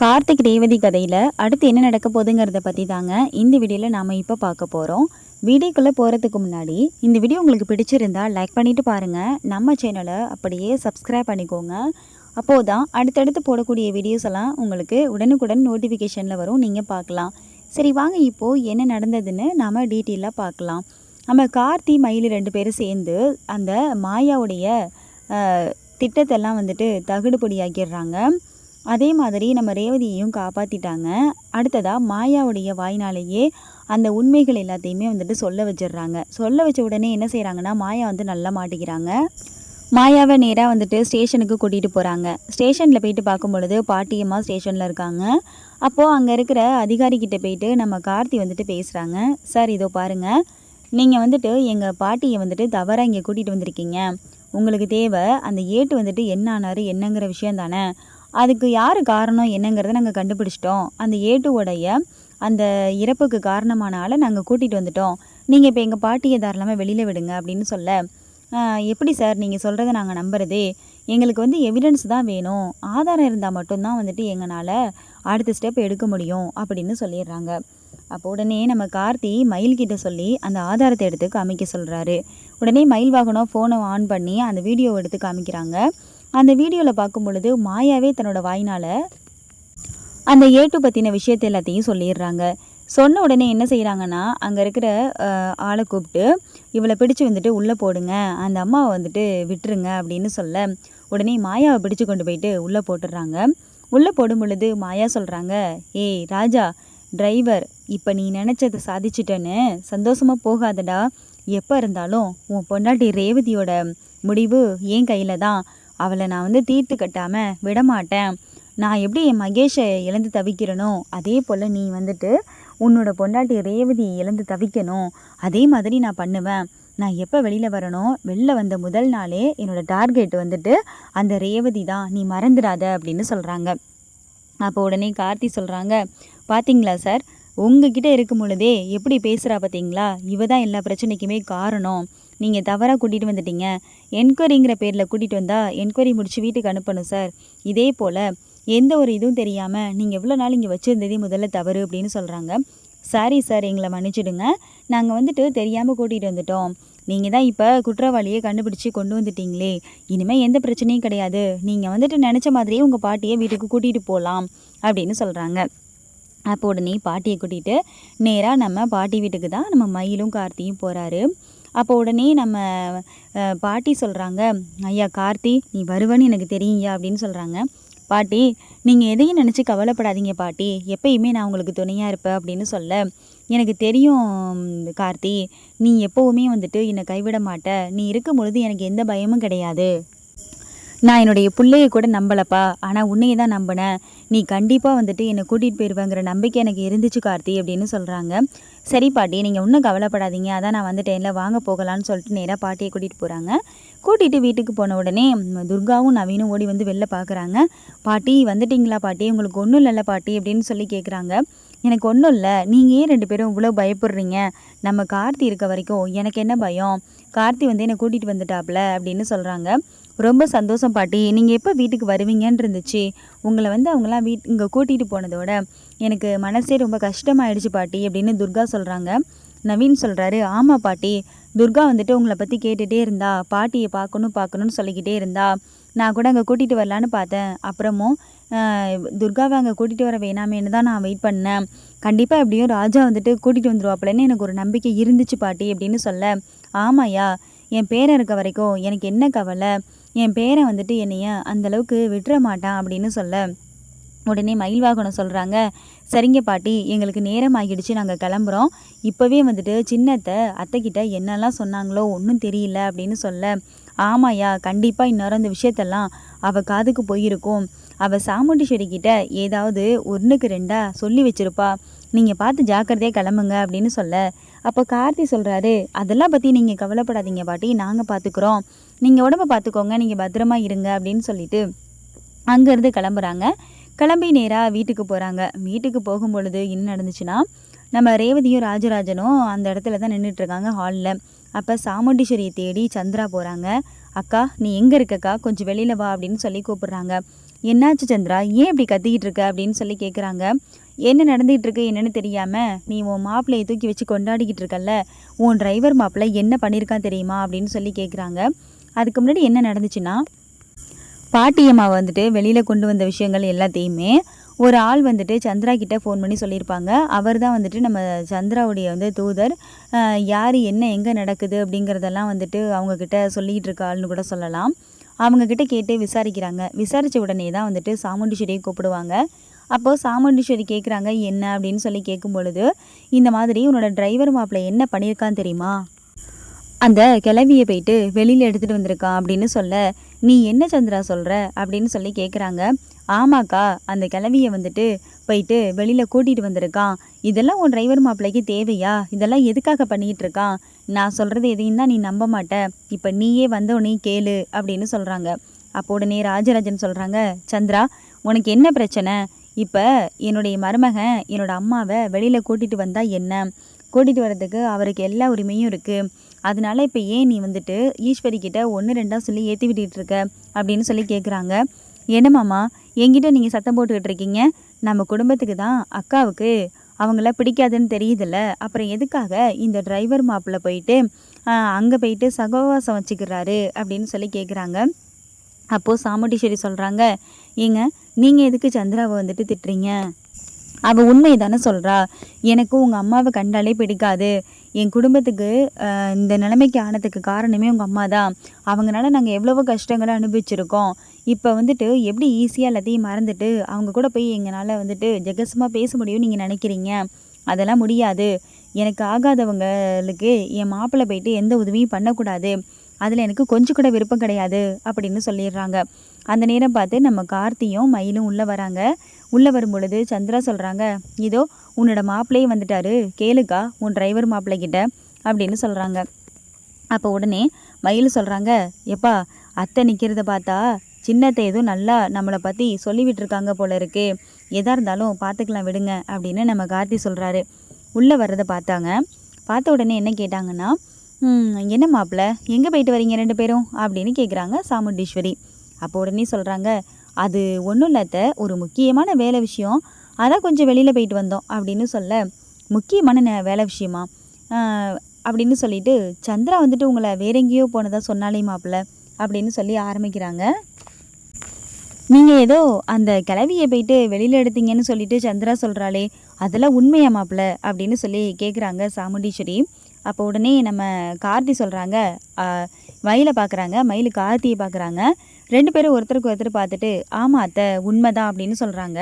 கார்த்திக் ரேவதி கதையில் அடுத்து என்ன நடக்க போகுதுங்கிறத பற்றி தாங்க இந்த வீடியோவில் நாம் இப்போ பார்க்க போகிறோம். வீடியோக்குள்ளே போகிறதுக்கு முன்னாடி இந்த வீடியோ உங்களுக்கு பிடிச்சிருந்தா லைக் பண்ணிவிட்டு பாருங்கள். நம்ம சேனலை அப்படியே சப்ஸ்கிரைப் பண்ணிக்கோங்க. அப்போது தான் அடுத்தடுத்து போடக்கூடிய வீடியோஸ் எல்லாம் உங்களுக்கு உடனுக்குடன் நோட்டிஃபிகேஷனில் வரும், நீங்கள் பார்க்கலாம். சரி வாங்க இப்போது என்ன நடந்ததுன்னு நாம் டீட்டெயிலாக பார்க்கலாம். நம்ம கார்த்தி மயில் 2 பேரும் சேர்ந்து அந்த மாயாவுடைய திட்டத்தெல்லாம் வந்துட்டு தகுடுபடியாக்கிடுறாங்க. அதே மாதிரி நம்ம ரேவதியையும் காப்பாற்றிட்டாங்க. அடுத்ததாக மாயாவுடைய வாய்னாலேயே அந்த உண்மைகள் எல்லாத்தையுமே வந்துட்டு சொல்ல வச்சிடுறாங்க. சொல்ல வச்ச உடனே என்ன செய்கிறாங்கன்னா, மாயா வந்து நல்லா மாட்டிக்கிறாங்க. மாயாவை நேராக வந்துட்டு ஸ்டேஷனுக்கு கூட்டிகிட்டு போகிறாங்க. ஸ்டேஷனில் போயிட்டு பார்க்கும் பொழுது பாட்டியம்மா ஸ்டேஷனில் இருக்காங்க. அப்போது அங்கே இருக்கிற அதிகாரிக்கிட்ட போயிட்டு நம்ம கார்த்தி வந்துட்டு பேசுகிறாங்க. சார் இதோ பாருங்கள், நீங்கள் வந்துட்டு எங்கள் பாட்டியை வந்துட்டு தவறாக இங்கே கூட்டிகிட்டு வந்திருக்கீங்க. உங்களுக்கு தேவை அந்த ஏட்டு வந்துட்டு என்ன ஆனார் என்னங்கிற விஷயம் தானே. அதுக்கு யார் காரணம் என்னங்கிறத நாங்கள் கண்டுபிடிச்சிட்டோம். அந்த ஏட்டுவோடைய அந்த இறப்புக்கு காரணமான ஆளை நாங்கள் கூட்டிகிட்டு வந்துட்டோம். நீங்கள் இப்போ எங்கள் பாட்டியை தாராளமாக வெளியில் விடுங்க அப்படின்னு சொல்ல, எப்படி சார் நீங்கள் சொல்கிறத நாங்கள் நம்புறதே? எங்களுக்கு வந்து எவிடன்ஸ் தான் வேணும், ஆதாரம் இருந்தால் மட்டும்தான் வந்துட்டு எங்களால் அடுத்த ஸ்டெப் எடுக்க முடியும் அப்படின்னு சொல்லிடுறாங்க. அப்போ உடனே நம்ம கார்த்தி மயில்கிட்ட சொல்லி அந்த ஆதாரத்தை எடுத்து காமிக்க சொல்கிறாரு. உடனே மயில் வாகனம் ஃபோனை ஆன் பண்ணி அந்த வீடியோவை எடுத்து காமிக்கிறாங்க. அந்த வீடியோவில் பார்க்கும் பொழுது மாயாவே தன்னோட வாயினால் அந்த ஏட்டு பற்றின விஷயத்தை எல்லாத்தையும் சொல்லிடுறாங்க. சொன்ன உடனே என்ன செய்கிறாங்கன்னா, அங்கே இருக்கிற ஆளை கூப்பிட்டு இவளை பிடிச்சி வந்துட்டு உள்ளே போடுங்க, அந்த அம்மாவை வந்துட்டு விட்டுருங்க அப்படின்னு சொல்ல, உடனே மாயாவை பிடிச்சு கொண்டு போயிட்டு உள்ளே போட்டுடுறாங்க. உள்ளே போடும் பொழுது மாயா சொல்கிறாங்க, ஏய் ராஜா டிரைவர், இப்போ நீ நினச்சதை சாதிச்சிட்டேன்னு சந்தோஷமாக போகாதடா. எப்போ இருந்தாலும் உன் பொண்டாட்டி ரேவதியோட முடிவு என் கையில் தான். அவளை நான் வந்து தீர்த்து கட்டாமல் விடமாட்டேன். நான் எப்படி என் மகேஷை இழந்து தவிக்கிறனோ அதே போல் நீ வந்துட்டு உன்னோட பொண்டாட்டி ரேவதியை இழந்து தவிக்கணும். அதே மாதிரி நான் பண்ணுவேன். நான் எப்போ வெளியில் வரணும், வெளில வந்த முதல் நாளே என்னோடய டார்கெட் வந்துட்டு அந்த ரேவதி தான், நீ மறந்துடாத அப்படின்னு சொல்கிறாங்க. அப்போ உடனே கார்த்தி சொல்கிறாங்க, பார்த்தீங்களா சார், உங்ககிட்ட இருக்கும் பொழுதே எப்படி பேசுகிறா பார்த்தீங்களா, இவ தான் எல்லா பிரச்சனைக்குமே காரணம். நீங்கள் தவறாக கூட்டிகிட்டு வந்துட்டீங்க. என்கொயரிங்கிற பேரில் கூட்டிகிட்டு வந்தால் என்கொயரி முடித்து வீட்டுக்கு அனுப்பணும் சார். இதே போல் எந்த ஒரு இதுவும் தெரியாமல் நீங்கள் எவ்வளோ நாள் இங்கே வச்சுருந்ததே முதல்ல தவறு அப்படின்னு சொல்கிறாங்க. சாரி சார், எங்களை மன்னிச்சிடுங்க. நாங்கள் வந்துட்டு தெரியாமல் கூட்டிகிட்டு வந்துட்டோம். நீங்கள் தான் இப்போ குற்றவாளியை கண்டுபிடிச்சி கொண்டு வந்துட்டீங்களே, இனிமேல் எந்த பிரச்சனையும் கிடையாது. நீங்கள் வந்துட்டு நினச்ச மாதிரியே உங்கள் பாட்டியை வீட்டுக்கு கூட்டிகிட்டு போகலாம் அப்படின்னு சொல்கிறாங்க. அப்போ உடனே பாட்டியை கூட்டிகிட்டு நேராக நம்ம பாட்டி வீட்டுக்கு தான் நம்ம மயிலும் கார்த்தியும் போகிறாரு. அப்போ உடனே நம்ம பாட்டி சொல்கிறாங்க, ஐயா கார்த்தி, நீ வருவன்னு எனக்கு தெரியுயா அப்படின்னு சொல்கிறாங்க. பாட்டி, நீங்கள் எதையும் நினச்சி கவலைப்படாதீங்க பாட்டி, எப்பயுமே நான் உங்களுக்கு துணையாக இருப்பேன் அப்படின்னு சொல்ல, எனக்கு தெரியும் கார்த்தி, நீ எப்போவுமே வந்துட்டு என்னை கைவிட மாட்ட. நீ இருக்கும் பொழுது எனக்கு எந்த பயமும் கிடையாது. நான் என்னுடைய பிள்ளையை கூட நம்பலப்பா, ஆனால் உன்னையை தான் நம்பினேன். நீ கண்டிப்பாக வந்துட்டு என்னை கூட்டிகிட்டு போயிடுவேங்கிற நம்பிக்கை எனக்கு இருந்துச்சு கார்த்தி அப்படின்னு சொல்கிறாங்க. சரி பாட்டி, நீங்கள் இன்னும் கவலைப்படாதீங்க, அதான் நான் வந்துட்டேன்ல, வாங்க போகலான்னு சொல்லிட்டு நேராக பாட்டியை கூட்டிகிட்டு போகிறாங்க. கூட்டிகிட்டு வீட்டுக்கு போன உடனே துர்காவும் நவீனும் ஓடி வந்து வெளில பார்க்குறாங்க. பாட்டி வந்துட்டிங்களா பாட்டி, உங்களுக்கு ஒன்றும் இல்லைல்ல பாட்டி அப்படின்னு சொல்லி கேட்குறாங்க. எனக்கு ஒன்றும் இல்லை, நீங்கள் ஏன் 2 பேரும் இவ்வளோ பயப்படுறீங்க? நம்ம கார்த்தி இருக்க வரைக்கும் எனக்கு என்ன பயம்? கார்த்தி வந்து என்னை கூட்டிகிட்டு வந்துட்டாப்ல அப்படின்னு சொல்கிறாங்க. ரொம்ப சந்தோஷம் பாட்டி, நீங்கள் எப்போ வீட்டுக்கு வருவீங்கன்னு இருந்துச்சு. உங்களை வந்து அவங்களாம் இங்கே கூட்டிகிட்டு போனதோட எனக்கு மனசே ரொம்ப கஷ்டமாயிடுச்சு பாட்டி அப்படின்னு துர்கா சொல்கிறாங்க. நவீன் சொல்கிறாரு, ஆமாம் பாட்டி, துர்கா வந்துட்டு உங்களை பற்றி கேட்டுகிட்டே இருந்தா, பாட்டியை பார்க்கணும்னு சொல்லிக்கிட்டே இருந்தா. நான் கூட அங்கே கூட்டிகிட்டு வரலான்னு பார்த்தேன். அப்புறமும் துர்காவை அங்கே கூட்டிகிட்டு வர வேணாமேன்னு தான் நான் வெயிட் பண்ணேன். கண்டிப்பாக எப்படியும் ராஜா வந்துட்டு கூட்டிகிட்டு வந்துடுவாப்புலன்னு எனக்கு ஒரு நம்பிக்கை இருந்துச்சு பாட்டி அப்படின்னு சொல்ல, ஆமாயா, என் பேரன் இருக்க வரைக்கும் எனக்கு என்ன கவலை, என் பேரன் வந்துட்டு என்னைய அந்தளவுக்கு விட்டுற மாட்டான் அப்படின்னு சொல்ல, உடனே மயில் வாகனம் சொல்கிறாங்க, சரிங்க பாட்டி, எங்களுக்கு நேரம் ஆகிடுச்சு, நாங்கள் கிளம்புறோம். இப்போவே வந்துட்டு சின்னத்தை அத்தைக்கிட்ட என்னெல்லாம் சொன்னாங்களோ ஒன்றும் தெரியல அப்படின்னு சொல்ல, ஆமாயா, கண்டிப்பாக இந்நேரம் அந்த விஷயத்தெல்லாம் அவள் காதுக்கு போயிருக்கும். அவள் சாமுண்டீஸ்வரி கிட்ட ஏதாவது 1க்கு 2 சொல்லி வச்சிருப்பா. நீங்கள் பார்த்து ஜாக்கிரதையாக கிளம்புங்க அப்படின்னு சொல்ல, அப்போ கார்த்தி சொல்கிறாரு, அதெல்லாம் பற்றி நீங்கள் கவலைப்படாதீங்க பாட்டி, நாங்கள் பார்த்துக்குறோம். நீங்கள் உடம்பை பார்த்துக்கோங்க, நீங்கள் பத்திரமா இருங்க அப்படின்னு சொல்லிட்டு அங்கேருந்து கிளம்புறாங்க. கிளம்பி நேராக வீட்டுக்கு போகிறாங்க. வீட்டுக்கு போகும் பொழுது என்ன நடந்துச்சுன்னா, நம்ம ரேவதியும் ராஜராஜனும் அந்த இடத்துல தான் நின்றுட்டுருக்காங்க ஹாலில். அப்போ சாமுண்டீஸ்வரியை தேடி சந்திரா போகிறாங்க. அக்கா, நீ எங்கே இருக்கக்கா, கொஞ்சம் வெளியில் வா அப்படின்னு சொல்லி கூப்பிட்றாங்க. என்னாச்சு சந்திரா, ஏன் இப்படி கத்திக்கிட்டு இருக்க அப்படின்னு சொல்லி கேட்குறாங்க. என்ன நடந்துகிட்டு இருக்கு என்னன்னு தெரியாமல் நீ உன் மாப்பிள்ளையை தூக்கி வச்சு கொண்டாடிக்கிட்டு இருக்கல்ல, உன் டிரைவர் மாப்பிள்ளை என்ன பண்ணியிருக்கான் தெரியுமா அப்படின்னு சொல்லி கேட்குறாங்க. அதுக்கு முன்னாடி என்ன நடந்துச்சுன்னா, பாட்டியம்மா வந்துட்டு வெளியில் கொண்டு வந்த விஷயங்கள் எல்லாத்தையுமே ஒரு ஆள் வந்துட்டு சந்திரா கிட்ட ஃபோன் பண்ணி சொல்லியிருப்பாங்க. அவர் தான் வந்துட்டு நம்ம சந்திராவுடைய தூதர். யார் என்ன எங்கே நடக்குது அப்படிங்கிறதெல்லாம் வந்துட்டு அவங்கக்கிட்ட சொல்லிக்கிட்டு இருக்க ஆள்னு கூட சொல்லலாம். அவங்கக்கிட்ட கேட்டு விசாரிக்கிறாங்க. விசாரித்த உடனே தான் வந்துட்டு சாமுண்டீஸ்வரியை கூப்பிடுவாங்க. அப்போது சாமுண்டீஸ்வரி கேட்குறாங்க என்ன அப்படின்னு சொல்லி கேட்கும் பொழுது, இந்த மாதிரி உன்னோட டிரைவர் மாப்பிள்ளை என்ன பண்ணியிருக்கான்னு தெரியுமா, அந்த கிளவியை போயிட்டு வெளியில் எடுத்துகிட்டு வந்திருக்கான் அப்படின்னு சொல்ல, நீ என்ன சந்திரா சொல்கிற அப்படின்னு சொல்லி கேட்குறாங்க. ஆமாக்கா, அந்த கிளவியை வந்துட்டு போயிட்டு வெளியில் கூட்டிகிட்டு வந்திருக்கான். இதெல்லாம் உன் டிரைவர் மாப்பிள்ளைக்கு தேவையா, இதெல்லாம் எதுக்காக பண்ணிகிட்டு இருக்கான், நான் சொல்கிறது எதையும் தான் நீ நம்ப மாட்ட, இப்போ நீயே வந்தோடனே கேளு அப்படின்னு சொல்கிறாங்க. அப்போ உடனே ராஜராஜன் சொல்கிறாங்க, சந்திரா உனக்கு என்ன பிரச்சனை, இப்போ என்னுடைய மருமகன் என்னோட அம்மாவை வெளியில் கூட்டிகிட்டு வந்தால் என்ன, கூட்டிகிட்டு வர்றதுக்கு அவருக்கு எல்லா உரிமையும் இருக்குது, அதனால இப்போ ஏன் நீ வந்துட்டு ஈஸ்வரி கிட்ட 1 2 சொல்லி ஏற்றி விட்டுட்டு இருக்க அப்படின்னு சொல்லி கேட்குறாங்க. என்னமாம்மா என்கிட்ட நீங்கள் சத்தம் போட்டுக்கிட்டு இருக்கீங்க, நம்ம குடும்பத்துக்கு தான் அக்காவுக்கு அவங்கள பிடிக்காதுன்னு தெரியுதுல்ல, அப்புறம் எதுக்காக இந்த டிரைவர் மாப்பிள்ளை போயிட்டு அங்கே போயிட்டு சகவாசம் வச்சுக்கிறாரு அப்படின்னு சொல்லி கேட்குறாங்க. அப்போது சாமுண்டீஸ்வரி சொல்கிறாங்க, ஏங்க நீங்கள் எதுக்கு சந்திராவை வந்துட்டு திட்டுறீங்க, அவள் உண்மை தானே சொல்கிறா, எனக்கும் உங்கள் அம்மாவை கண்டாலே பிடிக்காது, என் குடும்பத்துக்கு இந்த நிலைமைக்கு ஆனதுக்கு காரணமே உங்கள் அம்மா தான், அவங்களால நாங்கள் எவ்வளவோ கஷ்டங்களை அனுபவிச்சிருக்கோம், இப்போ வந்துட்டு எப்படி ஈஸியாக எல்லாத்தையும் மறந்துட்டு அவங்க கூட போய் எங்களால் வந்துட்டு ஜெகசமாக பேச முடியும்னு நீங்கள் நினைக்கிறீங்க, அதெல்லாம் முடியாது, எனக்கு ஆகாதவங்களுக்கு என் மாப்பிள்ளை போயிட்டு எந்த உதவியும் பண்ணக்கூடாது, அதில் எனக்கு கொஞ்சம் கூட விருப்பம் கிடையாது அப்படின்னு சொல்லிடுறாங்க. அந்த நேரம் பார்த்து நம்ம கார்த்தியும் மயிலும் உள்ளே வராங்க. உள்ளே வரும் பொழுது சந்திரா சொல்கிறாங்க, இதோ உன்னோட மாப்பிள்ளையே வந்துட்டாரு, கேளுக்கா உன் டிரைவர் மாப்பிள்ளைகிட்ட அப்படின்னு சொல்கிறாங்க. அப்போ உடனே மயில் சொல்கிறாங்க, எப்பா அத்தை நிற்கிறத பார்த்தா சின்னத்தை எதுவும் நல்லா நம்மளை பற்றி சொல்லிவிட்டுருக்காங்க போல இருக்கு, எதாக இருந்தாலும் பார்த்துக்கலாம் விடுங்க அப்படின்னு நம்ம கார்த்தி சொல்கிறாரு. உள்ளே வர்றதை பார்த்தாங்க. பார்த்த உடனே என்ன கேட்டாங்கன்னா, என்ன மாப்பிள்ளை எங்கே போயிட்டு வரீங்க 2 பேரும் அப்படின்னு கேட்குறாங்க சாமுண்டீஸ்வரி. அப்போ உடனே சொல்கிறாங்க, அது ஒன்றும் இல்லாத ஒரு முக்கியமான வேலை விஷயம், அதான் கொஞ்சம் வெளியில் போயிட்டு வந்தோம் அப்படின்னு சொல்ல, முக்கியமான வேலை விஷயமா அப்படின்னு சொல்லிட்டு சந்திரா வந்துட்டு உங்களை வேற எங்கேயோ போனதா சொன்னாலே மாப்பிள்ளை அப்படின்னு சொல்லி ஆரம்பிக்கிறாங்க. நீங்கள் ஏதோ அந்த கிளவியை போயிட்டு வெளியில் எடுத்தீங்கன்னு சொல்லிட்டு சந்திரா சொல்கிறாளே, அதெல்லாம் உண்மையா மாப்பிள்ளை அப்படின்னு சொல்லி கேட்குறாங்க சாமுண்டீஸ்வரி. அப்போ உடனே நம்ம கார்த்தி சொல்கிறாங்க, மயிலை பார்க்குறாங்க, மயில் கார்த்தியை பார்க்குறாங்க. 2 பேரும் ஒருத்தருக்கு ஒருத்தர் பார்த்துட்டு, ஆமாம் அத்தை உண்மைதான் அப்படின்னு சொல்கிறாங்க.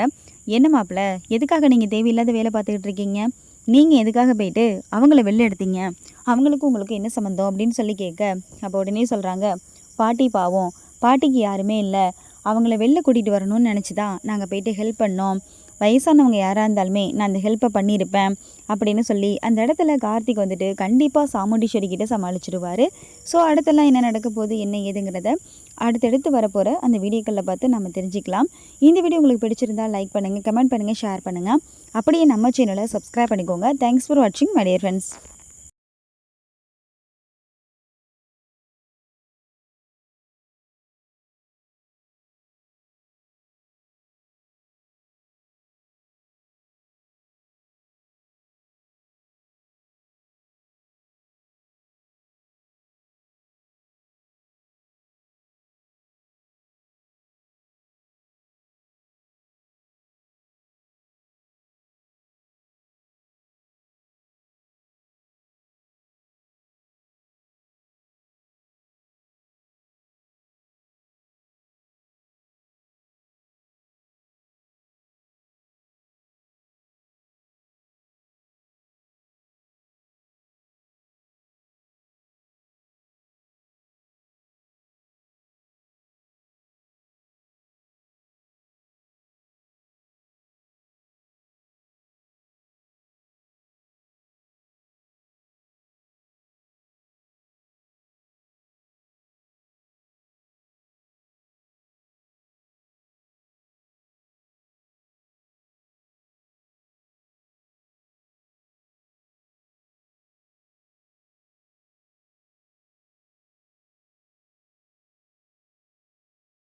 என்ன மாப்பிள்ளை எதுக்காக நீங்கள் தேவையில்லாத வேலை பார்த்துக்கிட்டு இருக்கீங்க, நீங்கள் எதுக்காக போயிட்டு அவங்கள வெளில எடுத்தீங்க, அவங்களுக்கும் உங்களுக்கு என்ன சம்மந்தம் அப்படின்னு சொல்லி கேட்க, அப்போ உடனே சொல்கிறாங்க, பாட்டி பாவம், பாட்டிக்கு யாருமே இல்லை, அவங்கள வெளில கூட்டிகிட்டு வரணும்னு நினச்சி தான் நாங்கள் போயிட்டு ஹெல்ப் பண்ணோம், வயசானவங்க யாராக இருந்தாலுமே நான் அந்த ஹெல்ப்பை பண்ணியிருப்பேன் அப்படின்னு சொல்லி அந்த இடத்துல கார்த்திக் வந்துட்டு கண்டிப்பாக சாமுண்டீஸ்வரி கிட்ட சமாளிச்சிடுவார். ஸோ அடுத்தெல்லாம் என்ன நடக்க போகுது என்ன ஏதுங்கிறத அடுத்தடுத்து வரப்போகிற அந்த வீடியோக்களில் பார்த்து நம்ம தெரிஞ்சுக்கலாம். இந்த வீடியோ உங்களுக்கு பிடிச்சிருந்தால் லைக் பண்ணுங்கள், கமெண்ட் பண்ணுங்கள், ஷேர் பண்ணுங்கள். அப்படியே நம்ம சேனலை சப்ஸ்கிரைப் பண்ணிக்கோங்க. தேங்க்ஸ் ஃபார் வாட்சிங் மை டியர் ஃப்ரெண்ட்ஸ்.